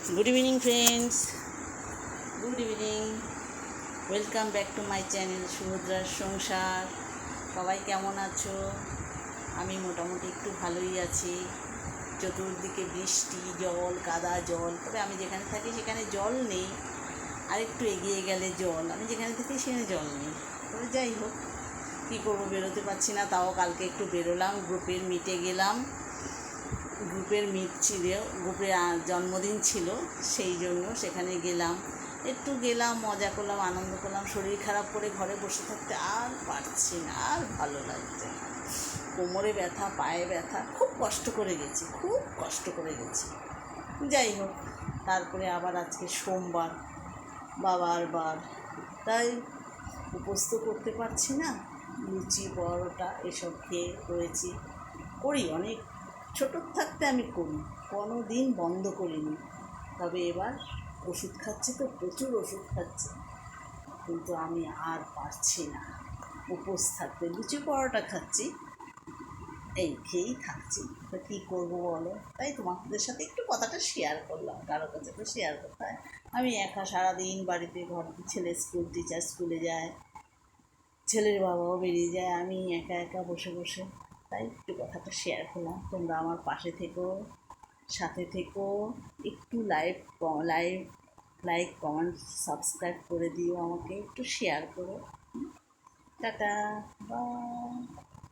Good evening friends, good evening. Welcome back to my channel সুভদ্রার সংসার। সবাই কেমন আছো? আমি মোটামুটি একটু ভালোই আছি। চতুর্দিকে বৃষ্টি, জল, কাদা জল। তবে আমি যেখানে থাকি সেখানে জল নেই, আর একটু এগিয়ে গেলে জল। আমি যেখানে থাকি সেখানে জল নেই। তবে যাই হোক, কী করবো, বেরোতে পারছি না। তাও কালকে একটু বেরোলাম, গ্রুপের মিটে গেলাম। গ্রুপের মিট ছিল, গ্রুপের জন্মদিন ছিল, সেই জন্য সেখানে গেলাম। একটু গেলাম, মজা করলাম, আনন্দ করলাম। শরীর খারাপ করে ঘরে বসে থাকতে আর পারছি না, আর ভালো লাগছে না। কোমরে ব্যথা, পায়ে ব্যথা, খুব কষ্ট করে গেছি, খুব কষ্ট করে গেছি। যাই হোক, তারপরে আবার আজকে সোমবার, বাবার বার, তাই উপোস তো করতে পারছি না। লুচি, পরোটা এসব খেয়ে রয়েছি। করি, অনেক ছোটোর থাকতে আমি করি, কোনো দিন বন্ধ করিনি। তবে এবার ওষুধ খাচ্ছি, তো প্রচুর ওষুধ খাচ্ছি, কিন্তু আমি আর পারছি না উপোস থাকতে। লুচি পরোটা খাচ্ছি, এই খেয়েই থাকছি। তো কী করবো বলো? তাই তোমাদের সাথে একটু কথাটা শেয়ার করলাম, কারো কাছে তো শেয়ার করতে হয়। আমি একা সারাদিন বাড়িতে, ঘরে ছেলে স্কুল টিচার স্কুলে যায়, ছেলের বাবাও বেরিয়ে যায়, আমি একা একা বসে বসে। তাই একটু কথাটা শেয়ার করলাম। তোমরা আমার পাশে থেকো, সাথে থেকো, একটু লাইভ লাইক কমেন্ট সাবস্ক্রাইব করে দিও, আমাকে একটু শেয়ার করো। Tata, by.